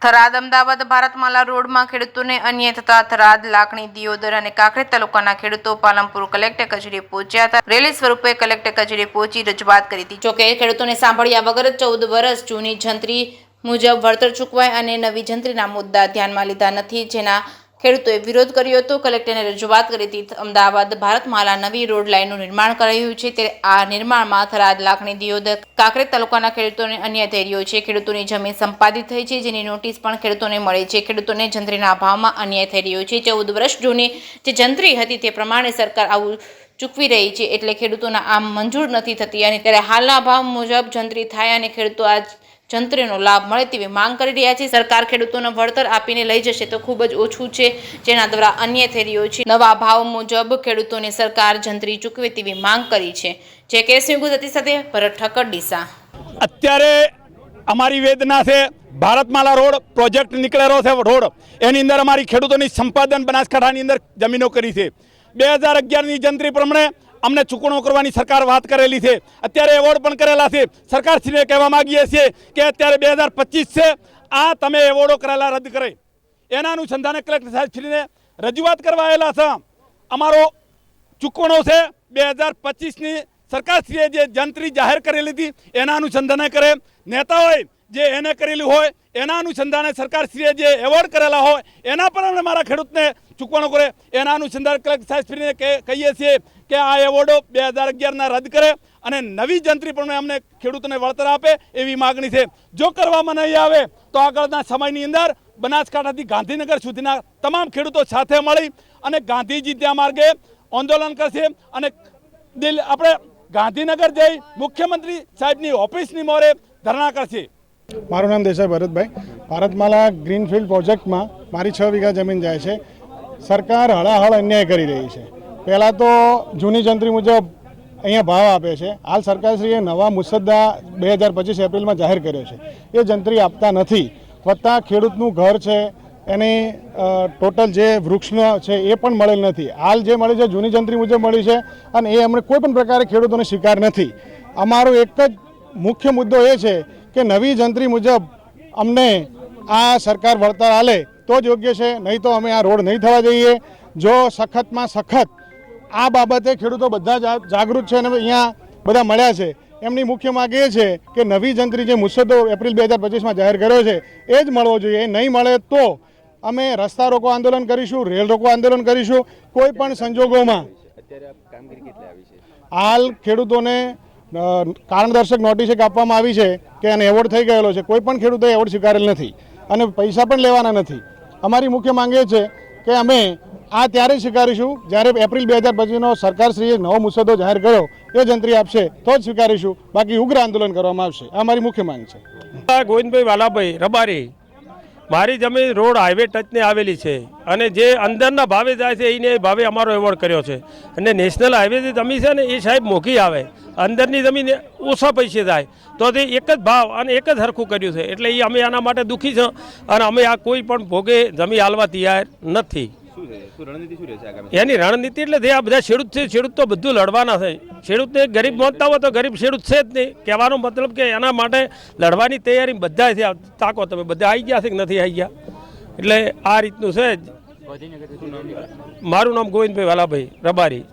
થરાદ અમદાવાદ ભારતમાલા રોડમાં ખેડૂતોને અન્યાય થતા થરાદ, લાખણી, દિયોદર અને કાંકરેજ તાલુકાના ખેડૂતો પાલનપુર કલેક્ટર કચેરીએ પહોંચ્યા હતા. રેલી સ્વરૂપે કલેક્ટર કચેરીએ પહોંચી રજૂઆત કરી હતી. જોકે ખેડૂતોને સાંભળ્યા વગર 14 વર્ષ જૂની જંત્રી મુજબ વળતર ચૂકવાય અને નવી જંત્રીના મુદ્દા ધ્યાનમાં લીધા નથી, જેના ખેડૂતોએ વિરોધ કર્યો હતો. કલેક્ટરને રજૂઆત કરી હતી. અમદાવાદ ભારતમાલા નવી રોડ લાઇનનું નિર્માણ કરાયું છે, ત્યારે આ નિર્માણમાં થરાદ, લાખણી, દિયોદર, કાંકરેજ તાલુકાના ખેડૂતોને અન્યાય થઈ રહ્યો છે. ખેડૂતોની જમીન સંપાદિત થઈ છે, જેની નોટિસ પણ ખેડૂતોને મળી છે. ખેડૂતોને જંત્રીના અભાવમાં અન્યાય થઈ રહ્યો છે. 14 વર્ષ જૂની જે જંત્રી હતી તે પ્રમાણે સરકાર આવું ચૂકવી રહી છે, એટલે ખેડૂતોના આમ મંજૂર નથી થતી. અને ત્યારે હાલના ભાવ મુજબ જંત્રી થાય અને ખેડૂતો આ જંત્રીનો લાભ મળે તેવી માંગ કરી રહ્યા છે. સરકાર ખેડૂતોને વળતર આપીને લઈ જશે તો ખૂબ જ ઓછું છે, જેના દ્વારા અન્યાય થઈ રહ્યો છે. નવા ભાવ મુજબ ખેડૂતોને સરકાર જંત્રી ચૂકવે તેવી માંગ કરી છે. જે કેસની ગુજરાતી સાથે ભરત ઠક્કર, ડીસા. અત્યારે અમારી વેદના છે ભારતમાલા રોડ પ્રોજેક્ટ નીકળેલો છે. રોડ એની અંદર અમારી ખેડૂતોની સંપાદન બનાસકાંઠાની અંદર જમીનો કરી છે. 2011ની જંત્રી પ્રમાણે અમને ચૂકવણો કરવાની સરકાર વાત કરેલી છે. અત્યારે એવોર્ડ પણ કરેલા છે. સરકારશ્રીને કહેવા માગીએ છીએ કે અત્યારે 2025 છે, આ તમે એવોર્ડો કરેલા રદ કરે. એના અનુસંધાને કલેક્ટર સાહેબશ્રીને રજૂઆત કરવા આવેલા છે. અમારો ચૂકવણો છે 2025ની સરકારશ્રીએ જે જંત્રી જાહેર કરેલી હતી એના અનુસંધાને કરે. નેતાઓએ જે એને કરેલું હોય એના અનુસંધાને સરકારશ્રીએ જે એવોર્ડ કરેલા હોય એના પર અમે મારા ખેડૂતને ચૂકવણો કરે. એના અનુસંધાને કલેક્ટર સાહેબશ્રીને કહીએ છીએ કે આ એવોર્ડો 2011ના રદ કરે અને નવી જંત્રી પણ અમને ખેડૂતોને વળતર આપે એવી માગણી છે. જો કરવામાં નહીં આવે તો આગળના સમયની અંદર બનાસકાંઠાથી ગાંધીનગર સુધીના તમામ ખેડૂતો સાથે મળી અને ગાંધીજી ત્યાં માર્ગે આંદોલન કરશે અને આપણે ગાંધીનગર જઈ મુખ્યમંત્રી સાહેબની ઓફિસની મોરે ધરણા કરશે. મારું નામ દેસાઈ ભરતભાઈ. ભારતમાલા ગ્રીનફિલ્ડ પ્રોજેક્ટમાં મારી 6 વીઘા જમીન જાય છે. સરકાર હળાહળ અન્યાય કરી રહી છે. પહેલાં તો જૂની જંત્રી મુજબ અહીંયા ભાવ આપે છે. હાલ સરકારશ્રીએ નવા મુસદ્દા 2025 એપ્રિલમાં જાહેર કર્યો છે. એ જંત્રી આપતા નથી. વત્તા ખેડૂતનું ઘર છે એની ટોટલ જે વૃક્ષનો છે એ પણ મળેલ નથી. હાલ જે મળી છે જૂની જંત્રી મુજબ મળી છે અને એ અમને કોઈ પણ પ્રકારે ખેડૂતોને સ્વીકાર નથી. અમારો એક જ મુખ્ય મુદ્દો એ છે કે નવી જંત્રી મુજબ અમને આ સરકાર વળતર આલે તો જ યોગ્ય છે, નહીં તો અમે આ રોડ નહીં થવા દઈએ. જો સખતમાં સખત આ બાબતે ખેડૂતો બધા જાગૃત છે અને અહીંયા બધા મળ્યા છે. એમની મુખ્ય માંગ એ છે કે નવી જંત્રી જે મુસદ્દો એપ્રિલ 2025માં જાહેર કર્યો છે એ જ મળવો જોઈએ. એ નહીં મળે તો અમે રસ્તા રોકો આંદોલન કરીશું, રેલ રોકો આંદોલન કરીશું. કોઈ પણ સંજોગોમાં હાલ ખેડૂતોને કારણદર્શક નોટિસ આપવામાં આવી છે કે આને એવોર્ડ થઈ ગયેલો છે. કોઈ પણ ખેડૂતોએ એવોર્ડ સ્વીકારેલ નથી અને પૈસા પણ લેવાના નથી. અમારી મુખ્ય માંગ એ છે કે અમે આ ત્યારે સ્વીકારીશું જ્યારે એપ્રિલ 2025નો સરકારશ્રીએ નવો મુસદ્દો જાહેર કર્યો એ જંત્રી આપશે તો જ સ્વીકારીશું, બાકી ઉગ્ર આંદોલન કરવામાં આવશે. આ મારી મુખ્ય માંગ છે. ગોવિંદભાઈ વાલાભાઈ રબારી. મારી જમીન રોડ હાઈવે ટચને આવેલી છે અને જે અંદરના ભાવે જાય છે એને ભાવે અમારો એવોર્ડ કર્યો છે. અને નેશનલ હાઈવે જે જમીન છે ને એ સાહેબ મોંઘી આવે, અંદરની જમીન ઓછા પૈસે જાય તો તે એક જ ભાવ અને એક જ હરખું કર્યું છે. એટલે એ અમે આના માટે દુઃખી છે અને અમે આ કોઈ પણ ભોગે જમીન હાલવા તૈયાર નથી. એની રણનીતિ એટલે જે આ બધા ખેડૂત છે, ખેડૂત તો બધું લડવાના છે. ખેડૂતને ગરીબ માનતા હોય તો ગરીબ ખેડૂત છે જ નહીં. કહેવાનો મતલબ કે એના માટે લડવાની તૈયારી બધા છે. તાકો તમે બધા આવી ગયા છે કે નથી આવી ગયા. એટલે આ રીતનું છે. મારું નામ ગોવિંદભાઈ વાલાભાઈ રબારી.